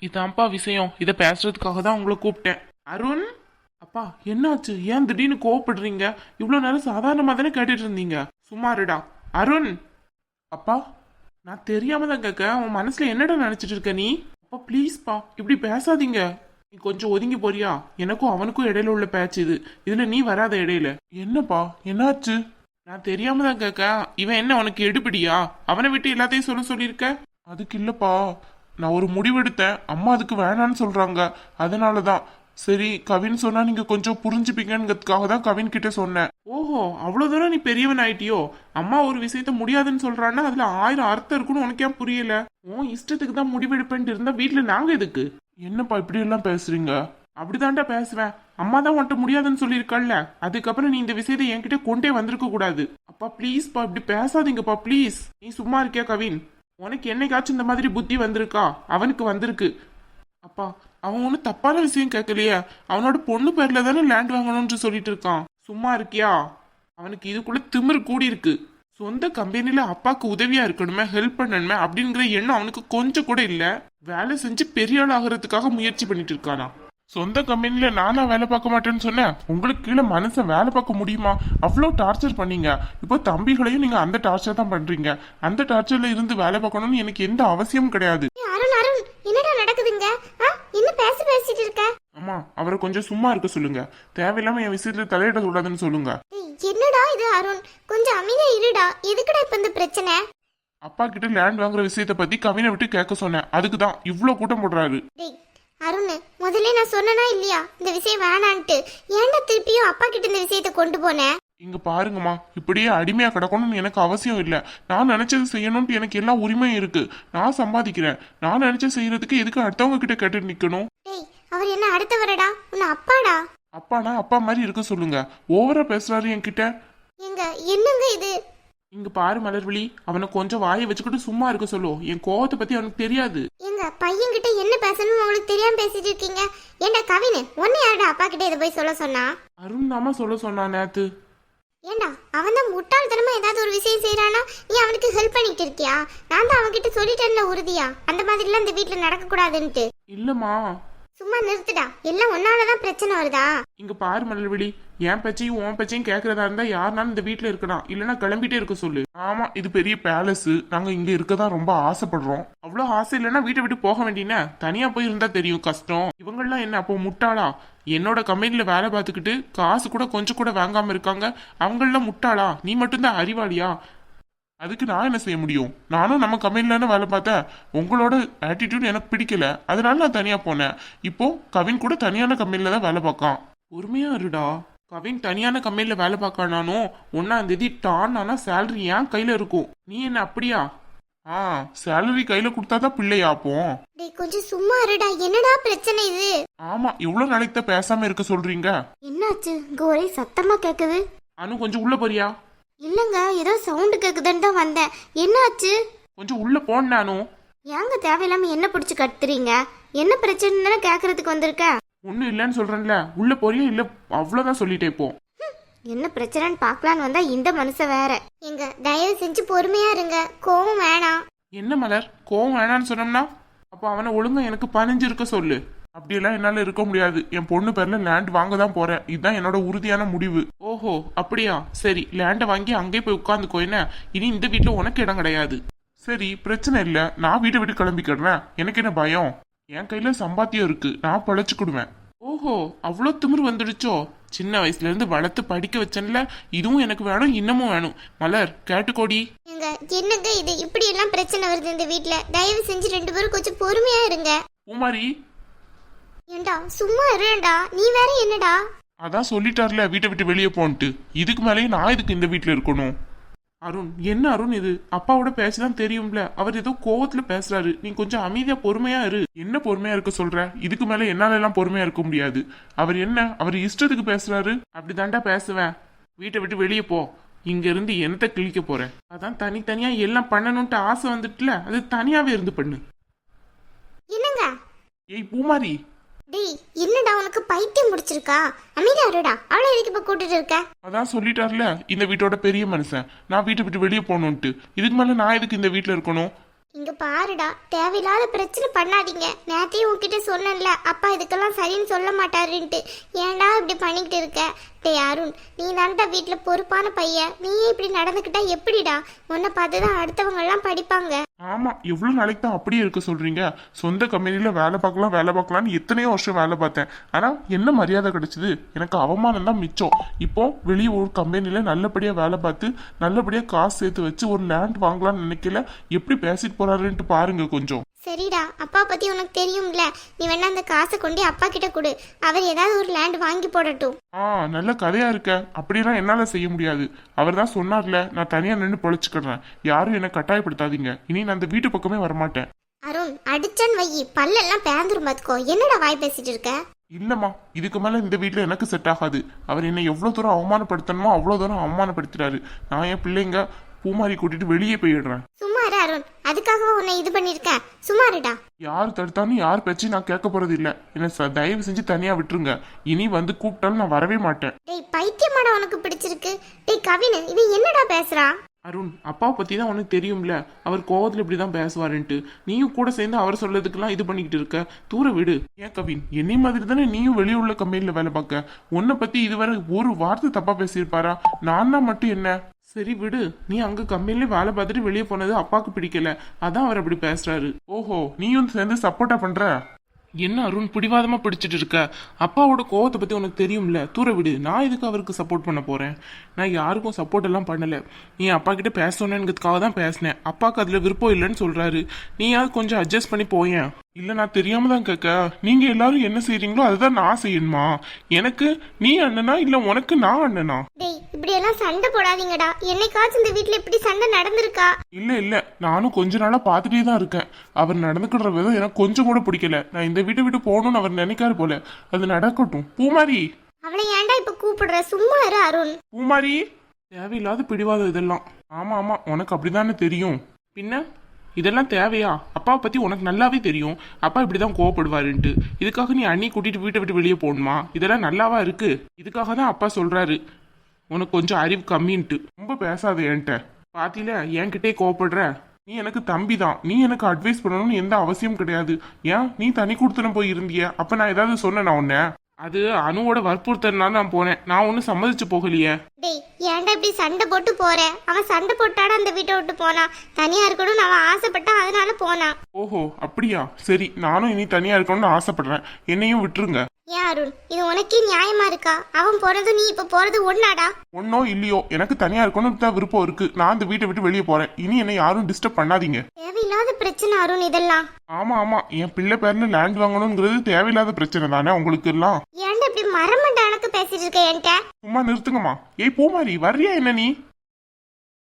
இதான்ப்பா விஷயம். இதை பேசுறதுக்காக தான் உங்களை கூப்பிட்டேன். அருண், அப்பா என்னாச்சு? ஏன் திடீர்னு கோவப்படுறீங்க? இவ்வளோ நேரம் சாதாரணமாக தானே கேட்டுட்டு இருந்தீங்க. சும்மா இருடா. அருண், அப்பா நான் தெரியாம தான் கேட்க. உன் மனசுல என்னடா நினைச்சிட்டு இருக்க நீ? அப்பா ப்ளீஸ்ப்பா இப்படி பேசாதீங்க. நீ கொஞ்சம் ஒதுங்கி போறியா? எனக்கும் அவனுக்கும் இடையில உள்ள பேச்சு இது. இதுல நீ வராத இடையில. என்னப்பா என்னாச்சு? நான் தெரியாம தான் கேட்க. இவன் என்ன உனக்கு எடுபிடியா? அவனை விட்டு எல்லாத்தையும் சொல்லியிருக்க. அதுக்கு இல்லப்பா, நான் ஒரு முடிவெடுத்தேன். அம்மா அதுக்கு வேணான்னு சொல்றாங்க. அதனாலதான் சரி கவின் சொன்னா நீங்க கொஞ்சம் புரிஞ்சுப்பீங்கிறதுக்காக தான் கவின் கிட்ட சொன்னேன். ஓஹோ, அவ்வளவு தூரம் நீ பெரியவன் ஆயிட்டியோ? அம்மா ஒரு விஷயத்த முடியாதுன்னு சொல்றான்னா அதுல 1000 அர்த்தம் இருக்குன்னு உனக்கு ஏன் புரியல? உன் இஷ்டத்துக்கு தான் முடிவெடுப்பேன்ட்டு இருந்தா வீட்டுல நாங்க எதுக்கு? என்னப்பா இப்படி எல்லாம் பேசுறீங்க? அப்படிதான்டா பேசுவேன். அம்மா தான் உன்ட்ட முடியாதுன்னு சொல்லியிருக்கல்ல, அதுக்கப்புறம் நீ இந்த விஷயத்தை என்கிட்ட கொண்டே வந்திருக்க கூடாது. அப்பா ப்ளீஸ்ப்பா இப்படி பேசாதீங்கப்பா ப்ளீஸ். நீ சும்மா இருக்கியா கவின்? உனக்கு என்னைக்காச்சும் இந்த மாதிரி புத்தி வந்திருக்கா? அவனுக்கு வந்திருக்கு. அப்பா அவன் ஒன்றும் தப்பான விஷயம் கேட்கலையே. அவனோட பொண்ணு பேர்ல தானே லேண்ட் வாங்கணும்னு சொல்லிட்டு இருக்கான். சும்மா இருக்கியா? அவனுக்கு இதுக்குள்ள திமிரு கூடி இருக்கு. சொந்த கம்பெனில அப்பாவுக்கு உதவியா இருக்கணுமே, ஹெல்ப் பண்ணணுமே அப்படிங்கிற எண்ணம் அவனுக்கு கொஞ்சம் கூட இல்ல. வேலை செஞ்சு பெரிய ஆள் ஆகிறதுக்காக முயற்சி பண்ணிட்டு இருக்கானா? சொந்த கம்பெனில நானா வேலை பார்க்க மாட்டேன்னு சொன்னேன்? உங்களுக்கு கீழே மனுஷன் வேலை பார்க்க முடியுமா? அவ்வளோ டார்ச்சர் பண்ணீங்க. இப்போ தம்பிகளையும் நீங்க அந்த டார்ச்சர் தான் பண்றீங்க. அந்த டார்ச்சர்ல இருந்து வேலை பார்க்கணும்னு எனக்கு எந்த அவசியமும் கிடையாது. அருண் அருண் என்னடா நடக்குதுங்க? என்ன பேசிட்டு இருக்க? அம்மா அவரை கொஞ்சம் சும்மா இருக்க சொல்லுங்க. தேவையில்லாம என் விஷயத்துல தலையிட கூடாதுன்னு சொல்லுங்க. என்னடா இது அருண், கொஞ்சம் அமைதியா இருடா. எதுக்குடா இப்ப இந்த பிரச்சனை? அப்பா கிட்ட லேண்ட் வாங்குற விஷயத்த பத்தி கவினை விட்டு கேட்க சொன்னேன். அதுக்குதான் இவ்ளோ கூட்டம் போடுறாரு. அருண், முதல்ல நான் சொன்னனா இல்லையா இந்த விஷயம் வேணான்ட்டு? ஏன்டா திருப்பியும் அப்பா கிட்ட இந்த விஷயத்தை கொண்டு போனேன்? இங்க பாருங்கம்மா, இப்படியே அடிமையா கிடக்கணும்னு எனக்கு அவசியம் இல்ல. நான் நினைச்சது செய்யணும்னு எனக்கு எல்லா உரிமையும் இருக்கு. நான் சம்பாதிக்கிறேன். நான் நினைச்ச செய்யறதுக்கு எதுக்கு அடுத்தவங்க கிட்ட கேட்டு நிக்கணும்? அவர் என்ன அடுத்தவரடா? உன்னை அப்பாடா. அப்பானா அப்பா மாதிரி இருக்க சொல்லுங்க. ஓவரா பேசுறாரு என்கிட்ட. எங்க என்னங்க இது? இங்க பாரு மலர்விழி, அவனை கொஞ்சம் வாயை வச்சுக்கிட்டு சும்மா இருக்க சொல்லு. என் கோவத்தை பத்தி அவனுக்கு தெரியாது. எங்க பையன் கிட்ட என்ன பேசணும்னு உங்களுக்கு தெரியாம பேசிட்டு இருக்கீங்க? ஏண்டா கவின், ஒன்னு யாருடா அப்பா கிட்ட இதை போய் சொல்ல சொன்னா? அருண் தாமா சொல்ல சொன்னா நேத்து. ஏண்டா அவன் தான் முட்டாள்தனமா ஏதாவது ஒரு விஷயம் செய்யறானா நீ அவனுக்கு ஹெல்ப் பண்ணிட்டு இருக்கியா? நான் தான் அவன்கிட்ட சொல்லிட்டேன்ல உறுதியா, அந்த மாதிரிலாம் இந்த வீட்டுல நடக்க கூடாதுன்ட்டு. இல்லம்மா. சும்மா நிறுத்துடா. எல்லாம் ஒன்னாலதான் பிரச்சனை வருதா? இங்க பாரு மலர்விழி, என் பச்சையும் உன் பச்சையும் கேக்குறதா இருந்தா யாருனாலும் இந்த வீட்டுல இருக்கலாம். இல்லன்னா கிளம்பிட்டே இருக்க சொல்லு. ஆமா, இது பெரிய பேலஸ். நாங்க இங்க இருக்கதான் ரொம்ப ஆசைப்படுறோம். அவ்வளவு ஆசை இல்லைன்னா வீட்டை விட்டு போக வேண்டியன. தனியா போய் இருந்தா தெரியும் கஷ்டம். இவங்கெல்லாம் என்ன அப்போ முட்டாளா? என்னோட கம்பெனில வேலை பார்த்துக்கிட்டு காசு கூட கொஞ்சம் கூட வாங்காம இருக்காங்க. அவங்களெல்லாம் முட்டாளா? நீ மட்டும்தான் அறிவாளியா? அதுக்கு நான் என்ன செய்ய முடியும்? நானும் நம்ம கம்பெனில வேலை பார்த்தேன். உங்களோட ஆட்டிடியூட் எனக்கு பிடிக்கல, அதனால நான் தனியா போனேன். இப்போ கவின் கூட தனியான கம்பெனில தான் வேலை பார்க்கான். பொறுமையா இருடா. கவின் தனியான கம்பெனில வேலை பார்க்கானாலும் 1ஆம் தேதி டான் ஆனா சேலரி ஏன் கையில இருக்கும். நீ என்ன அப்படியா? சேலரி கையில கொடுத்தாதான் பிள்ளையாப்போம். கொஞ்சம் சும்மா இருடா. என்னடா பிரச்சனை இது? ஆமா, இவ்வளவு நாளைக்கு தான் பேசாம இருக்க சொல்றீங்க. என்னாச்சு? இங்க ஒரே சத்தமா கேக்குது. அனு கொஞ்சம் உள்ள போறியா? இல்லங்க, ஏதோ சவுண்ட் கேக்குதுன்னு தான் வந்தேன். என்னாச்சு? கொஞ்சம் உள்ள போனானும். ஏங்க தேவையில்லாம என்ன பிடிச்சு கத்துறீங்க? என்ன பிரச்சனை கேக்குறதுக்கு வந்திருக்க? ஒன்னும் இல்லன்னு சொல்றேன்ல, உள்ள போறியா? இல்ல அவ்வளவுதான் சொல்லிட்டே போ. என்ன பிரச்சனைன்னு பாக்கலான்னு வந்தா இந்த மனுஷன் வேற. எங்க தயவு செஞ்சு பொறுமையா இருங்க, கோவம் வேணாம். என்ன மலர், கோவம் வேணான்னு சொன்னோம்னா அப்ப அவனை ஒழுங்கா எனக்கு பணிஞ்சு இருக்க சொல்லு. அப்படியெல்லாம் என்னால இருக்க முடியாது. என் பொண்ணு பேர்ல லேண்ட் வாங்க தான் போறேன். இதுதான் என்னோட உறுதியான முடிவு. ஓஹோ அப்படியா? சரி, லேண்டை வாங்கி அங்கே போய் உட்காந்துக்கோ. என்ன, இனி இந்த வீட்டுல உனக்கு இடம் கிடையாது. சரி பிரச்சனை இல்ல, நான் வீட்டை விட்டு கிளம்பிக்கிடுறேன். எனக்கு என்ன பயம்? என் கையில சம்பாத்தியம் இருக்கு, நான் பழச்சுக்கிடுவேன். ஓஹோ, அவ்வளோ திமிரு வந்துடுச்சோ? சின்ன வயசுல இருந்து வளர்த்து படிக்க வச்சேன்ல, இதுவும் எனக்கு வேணும், இன்னமும் வேணும். மலர் கேட்டுக்கோடி. என்னங்க இது இப்படி எல்லாம் பிரச்சனை வருது இந்த வீட்ல? தயவு செஞ்சு 2 பேரும் கொஞ்சம் பொறுமையா இருங்க. பூமாரி, ஏண்டா சும்மா இருடா. நீ வேற என்னடா? அதான் சொல்லிட்டார்ல வீட்டை விட்டு வெளியே போன்ட்டு. இதுக்கு மேலேயே நான் இதுக்கு இந்த வீட்டுல இருக்கணும். அருண், என்ன அருண் இது? அப்பாவோட பேசதான் தெரியும்ல, அவர் ஏதோ கோவத்துல பேசுறாரு. நீ கொஞ்சம் அமைதியா பொறுமையா இரு. என்ன பொறுமையா இருக்க சொல்ற? இதுக்கு மேல என்னால எல்லாம் பொறுமையா இருக்க முடியாது. அவர் என்ன, அவர் இஷ்டத்துக்கு பேசுறாரு. அப்படிதான்டா பேசுவேன். வீட்டை விட்டு வெளியே போ. இங்க இருந்து என்னத்தை கிழிக்க போறேன்? அதான் தனித்தனியா எல்லாம் பண்ணணும்ட்டு ஆசை வந்துட்டுல, அது தனியாவே இருந்து பண்ணு. என்னங்க? ஏய் பூமாரி. டேய், என்னடா உனக்கு பைத்தியம் முடிச்சிருக்கா? அமைதியா இருடா. அவளை எதுக்கு இப்ப கூட்டிட்டு இருக்க? அதான் சொல்லிட்டார்ல இந்த வீட்டோட பெரிய மனுஷன், நான் வீட்டை விட்டு வெளியே போகணும்ட்டு. இதுக்கு மேல நான் எதுக்கு இந்த வீட்டுல இருக்கணும்? இங்க பாருடா, தேவையில்லாத பிரச்சனை பண்ணாதீங்க. நேத்தையும் உன்கிட்ட சொன்னேன்ல, அப்பா இதுக்கெல்லாம் சரின்னு சொல்ல மாட்டாருன்ட்டு. ஏன்டா இப்படி பண்ணிக்கிட்டு இருக்க? டேய் அருண், நீ தான்டா வீட்டுல பொறுப்பான பையன். நீயே இப்படி நடந்துக்கிட்டா எப்படிடா? உன்னை பார்த்துதான் அடுத்தவங்க எல்லாம் படிப்பாங்க. ஆமா, எவ்வளவு நாளைக்கு தான் அப்படியே இருக்க சொல்றீங்க? சொந்த கம்பெனில வேலை பார்க்கலாம்னு எத்தனையோ வருஷம் வேலை பார்த்தேன். ஆனா என்ன மரியாதை கிடைச்சது? எனக்கு அவமானம் தான் மிச்சம். இப்போ வெளியே ஒரு கம்பெனில நல்லபடியா வேலை பார்த்து நல்லபடியா காசு சேர்த்து வச்சு ஒரு லேண்ட் வாங்கலாம்னு நினைக்கல. எப்படி பேசிட்டு போறாருன்ட்டு பாருங்க கொஞ்சம். சரிடா, அப்பா பத்தி உனக்கு தெரியும்ல. நீ வேணா அந்த காசை கொண்டு அப்பா கிட்ட கொடு. அவர் ஏதாவது ஒரு லேண்ட் வாங்கி போடட்டும். நல்ல கதையா இருக்க. அப்படிலாம் என்னால செய்ய முடியாது. அவர் தான் சொன்னார்ல, நான் தனியா நின்று பொழைச்சுக்கிறேன், யாரும் என்ன கட்டாயப்படுத்தாதீங்க. இனி நான் அந்த வீட்டு பக்கமே வரமாட்டேன். அருண், அடிச்சன் வையி, பல்லெல்லாம் பேந்துரும் பாத்துக்கோ. என்னடா வாய் பேசிட்டு இருக்க? இல்லம்மா, இதுக்கு மேல இந்த வீட்டுல எனக்கு செட் ஆகாது. அவர் என்னை எவ்வளவு தூரம் அவமானப்படுத்தணுமோ அவ்வளவு தூரம் அவமானப்படுத்துறாரு. நான் என் பிள்ளைங்க பூமாரி கூட்டிட்டு வெளியே போயிடுறேன். சும்மா இரு அருண், அதுக்காகவா உன்னை இது பண்ணிருக்கேன்? சும்மாருடா. யார் தடுத்தாலும் யார் பேச்சு நான் கேட்க போறது இல்ல. என்ன தயவு செஞ்சு தனியா விட்டுருங்க. இனி வந்து கூப்பிட்டாலும் நான் வரவே மாட்டேன். டேய் பைத்தியமாடா உனக்கு பிடிச்சிருக்கு? டேய் கவின், இவன் என்னடா பேசுறான்? அருண், அப்பாவை பத்தி தான் உனக்கு தெரியும்ல, அவர் கோவத்துல இப்படிதான் பேசுவாருன்ட்டு. நீயும் கூட சேர்ந்து அவர் சொல்லதுக்கெல்லாம் இது பண்ணிக்கிட்டு இருக்க. தூர விடு. ஏன் கவின், என்னை மாதிரி தானே நீயும் வெளியே உள்ள கம்பெனில வேலை பார்க்க. உன்னை பத்தி இதுவரை ஒரு வார்த்தை தப்பா பேசியிருப்பாரா? நான் தான் மட்டும் என்ன? சரி விடு. நீ அங்க கம்பெனில வேலை பார்த்துட்டு வெளியே போனது அப்பாவுக்கு பிடிக்கல, அதான் அவர் அப்படி பேசுறாரு. ஓஹோ, நீயும் சேர்ந்து சப்போர்ட்டா பண்ற? என்ன அருண் பிடிவாதமா பிடிச்சிட்டு இருக்க? அப்பாவோட கோவத்தை பத்தி உனக்கு தெரியும்ல, தூர விடு. நான் இதுக்கு அவருக்கு சப்போர்ட் பண்ண போறேன்? நான் யாருக்கும் சப்போர்ட் எல்லாம் பண்ணல. நீ அப்பா கிட்ட பேசணுங்கிறதுக்காக தான் பேசினேன். அப்பாவுக்கு அதுல விருப்பம் இல்லைன்னு சொல்றாரு. நீயாவது கொஞ்சம் அட்ஜஸ்ட் பண்ணி போயேன். இல்ல, நான் தெரியாம தான் கேட்க. நீங்க எல்லாரும் என்ன செய்றீங்களோ அதுதான் நான் செய்யணுமா? எனக்கு நீ அண்ணனா இல்ல உனக்கு நான் அண்ணனா? டேய் இப்படி எல்லாம் சண்டை போடாதீங்கடா. என்னைக்காச்சும் இந்த வீட்ல இப்படி சண்டை நடந்திருக்கா? இல்ல, நானும் கொஞ்ச நாளா பாத்துட்டே தான் இருக்கேன். அவர் நடந்துக்கிற விதம் எனக்கு கொஞ்சம் கூட பிடிக்கல. நான் இந்த வீட்டை விட்டு போகணும்னு அவர் நினைக்காரு போல. அது நடக்கட்டும். பூமாரி, அவளை ஏன்டா இப்ப கூப்பிடுற? சும்மா இரு அருண். பூமாரி, தேவையில்லாத பிடிவாதம் இதெல்லாம். ஆமா, உனக்கு அப்படிதானே தெரியும். பின்ன இதெல்லாம் தேவையா? அப்பாவை பத்தி உனக்கு நல்லாவே தெரியும். அப்பா இப்படிதான் கோவப்படுவாருன்ட்டு. இதுக்காக நீ அண்ணி கூட்டிட்டு வீட்டை விட்டு வெளியே போகணுமா? இதெல்லாம் நல்லாவா இருக்கு? இதுக்காக தான் அப்பா சொல்றாரு உனக்கு கொஞ்சம் அறிவு கம்மின்ட்டு. ரொம்ப பேசாத என்கிட்ட. பாத்தில, என்கிட்டே கோவப்படுற. நீ எனக்கு தம்பி தான். நீ எனக்கு அட்வைஸ் பண்ணணும்னு எந்த அவசியம் கிடையாது. ஏன் நீ தனி கொடுத்துன போய் இருந்திய? அப்ப நான் ஏதாவது சொன்னேன் உன்ன? அது அணுவோட வற்புறுத்தனால நான் போனேன். நான் ஒன்னும் சம்மதிச்சு போகலையே. டேய் ஏன்டா இப்படி சண்டை போட்டு போற? அவன் சண்டை போட்டாட அந்த வீட்டை விட்டு போனான். தனியா இருக்கணும்னு அவன் ஆசைப்பட்டான், அதனால போனான். ஓஹோ அப்படியா? சரி, நானும் இனி தனியா இருக்கணும்னு ஆசைப்படுறேன். என்னையும் விட்டுருங்க. ஏன் அருண், இது உனக்கே நியாயமா இருக்கா? அவன் போறது நீ இப்ப போறது ஒன்னாடா? ஒன்னோ இல்லையோ, எனக்கு தனியா இருக்கணும்னு தான் விருப்பம் இருக்கு. நான் இந்த வீட்டை விட்டு வெளியே போறேன். இனி என்னை யாரும் டிஸ்டர்ப் பண்ணாதீங்க. தேவையில்லாத பிரச்சனை அருண் இதெல்லாம். ஆமா, என் பிள்ளை பேர்னு லேண்ட் வாங்கணுங்கிறது தேவையில்லாத பிரச்சனை தானே உங்களுக்கு எல்லாம். ஏன்டா இப்படி மரமண்ட அணக்கு பேசிட்டு இருக்க என்கிட்ட? சும்மா நிறுத்துங்கம்மா. ஏய் பூமாரி, வர்றியா என்ன நீ?